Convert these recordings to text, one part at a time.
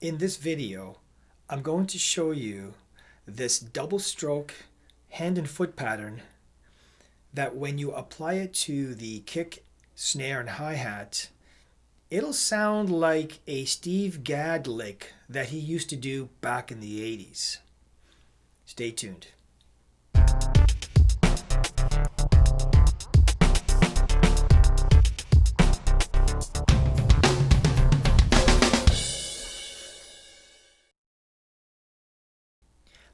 In this video, I'm going to show you this double stroke hand and foot pattern that when you apply it to the kick, snare, and hi-hat, it'll sound like a Steve Gadd lick that he used to do back in the 80s. Stay tuned.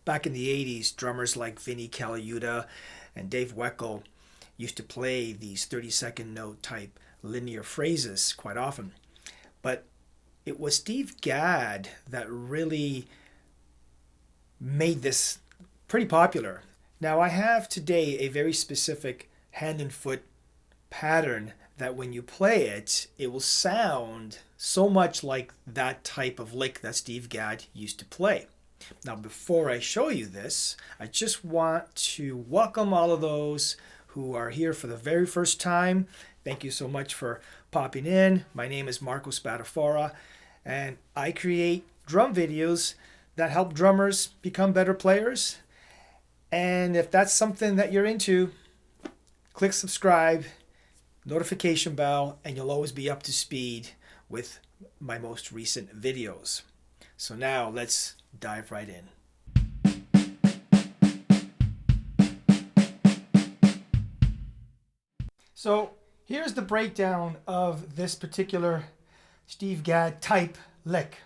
Back in the 80s, drummers like Vinnie Colaiuta and Dave Weckl used to play these 30-second note type linear phrases quite often. But it was Steve Gadd that really made this pretty popular. Now I have today a very specific hand and foot pattern that when you play it, it will sound so much like that type of lick that Steve Gadd used to play. Now, before I show you this, I just want to welcome all of those who are here for the very first time. Thank you so much for popping in. My name is Marco Spadafora, and I create drum videos that help drummers become better players. And if that's something that you're into, click subscribe, notification bell, and you'll always be up to speed with my most recent videos. So now let's dive right in. So here's the breakdown of this particular Steve Gadd type lick.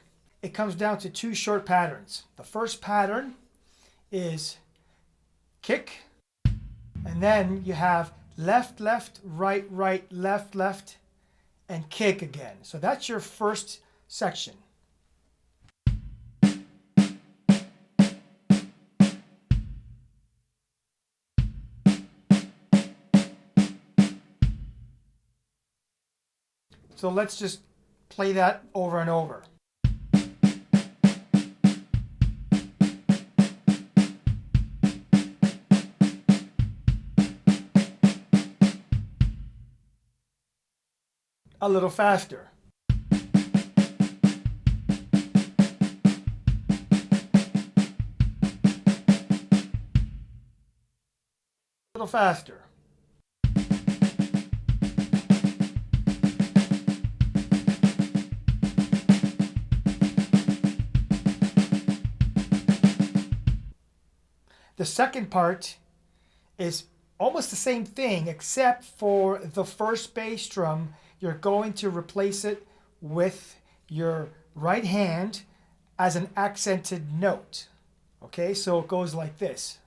It comes down to two short patterns. The first pattern is kick, and then you have left, left, right, right, left, left, and kick again. So that's your first section. So let's just play that over and over. A little faster. A little faster. The second part is almost the same thing, except for the first bass drum, you're going to replace it with your right hand as an accented note. Okay, so it goes like this.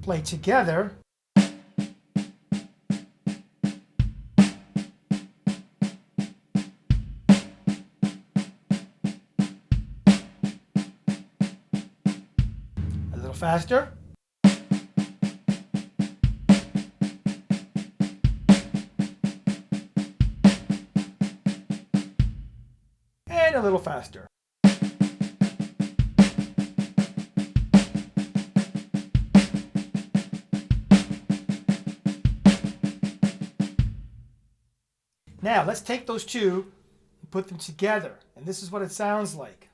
Play together. Faster. And a little faster. Now let's take those two and put them together, and this is what it sounds like.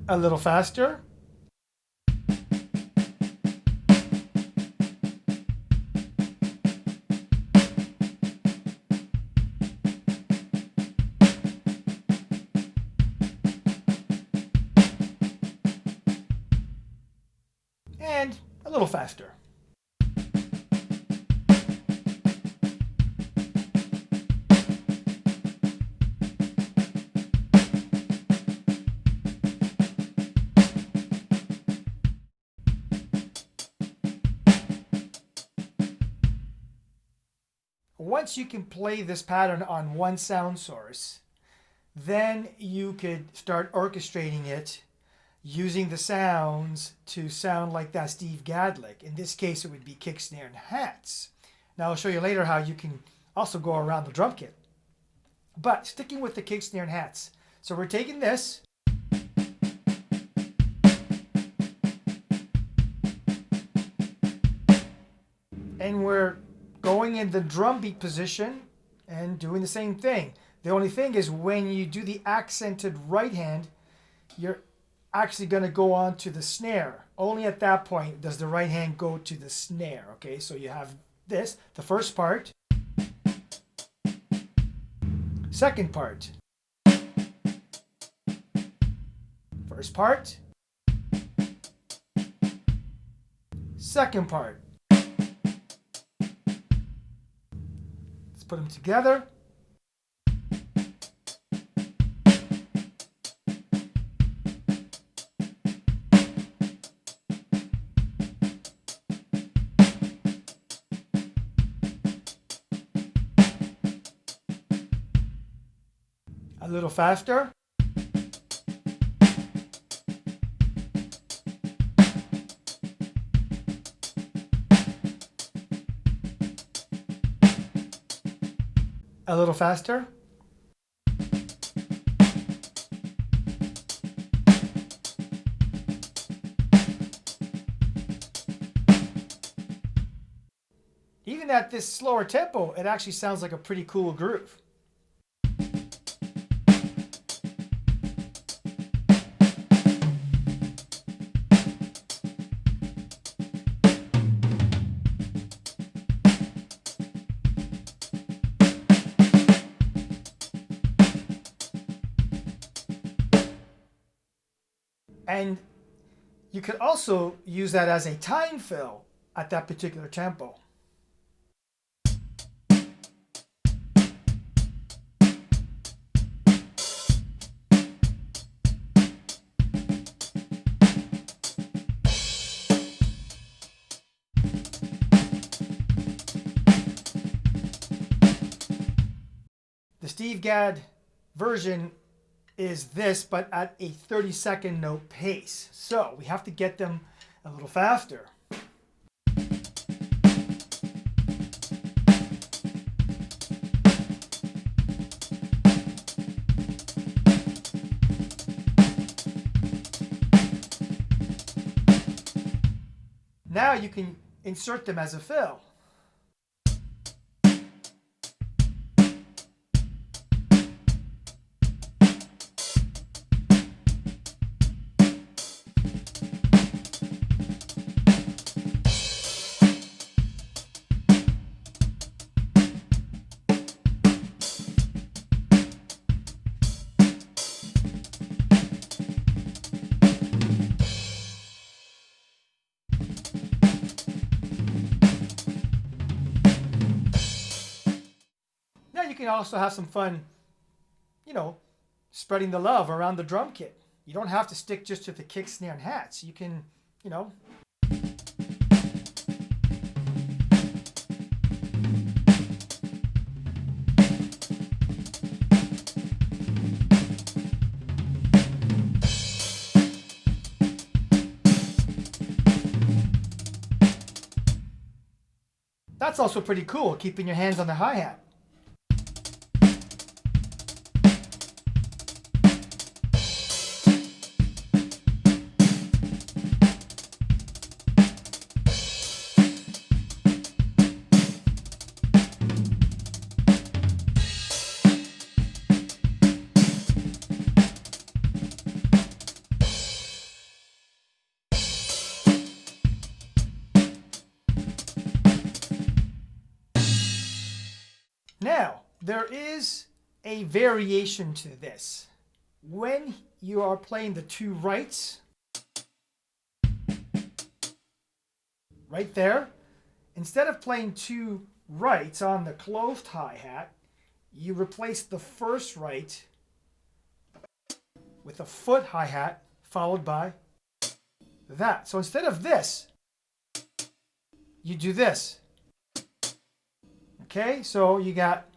A little faster. And a little faster. Once you can play this pattern on one sound source, then you could start orchestrating it using the sounds to sound like that Steve Gadd lick. In this case, it would be kick, snare, and hats. Now I'll show you later how you can also go around the drum kit. But sticking with the kick, snare, and hats. So we're taking this. And we're going in the drum beat position and doing the same thing. The only thing is when you do the accented right hand, you're actually going to go on to the snare. Only at that point does the right hand go to the snare. Okay, so you have this, the first part, second part, first part, second part. Let's put them together. A little faster. A little faster. Even at this slower tempo, it actually sounds like a pretty cool groove. And you could also use that as a time fill at that particular tempo. The Steve Gadd version is this, but at a 30-second note pace. So we have to get them a little faster. Now you can insert them as a fill. Now you can also have some fun, spreading the love around the drum kit. You don't have to stick just to the kick, snare, and hats. You can, That's also pretty cool, keeping your hands on the hi-hat. Now, there is a variation to this. When you are playing the two rights, right there, instead of playing two rights on the closed hi-hat, you replace the first right with a foot hi-hat followed by that. So instead of this, you do this. Okay, so you got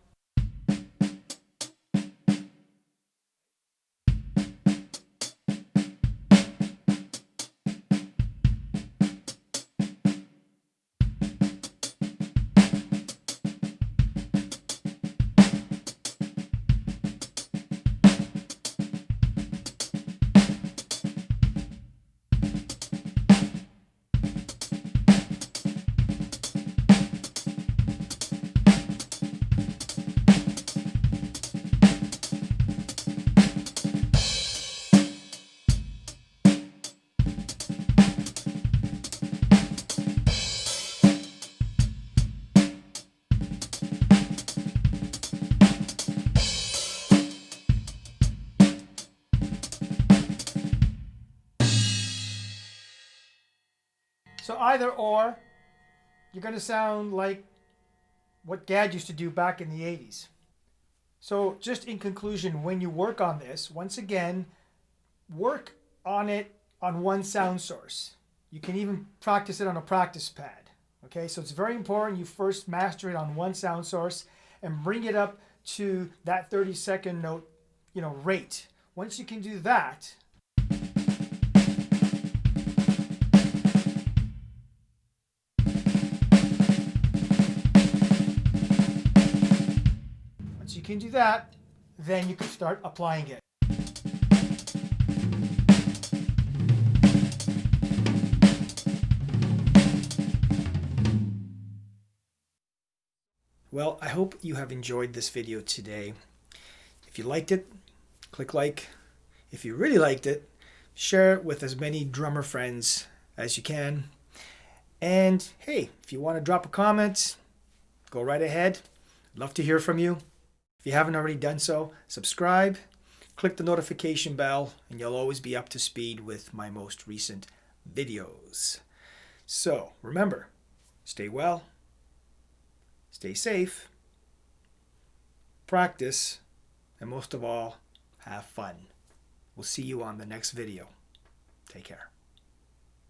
So either or, you're going to sound like what Gadd used to do back in the 80s. So just in conclusion, when you work on this, once again, work on it on one sound source. You can even practice it on a practice pad. Okay, so it's very important you first master it on one sound source and bring it up to that 30-second note, rate. Once you can do that, then you can start applying it. Well, I hope you have enjoyed this video today. If you liked it, click like. If you really liked it, share it with as many drummer friends as you can. And hey, if you want to drop a comment, go right ahead. Love to hear from you. If you haven't already done so, subscribe, click the notification bell, and you'll always be up to speed with my most recent videos. So remember, stay well, stay safe, practice, and most of all, have fun. We'll see you on the next video. Take care.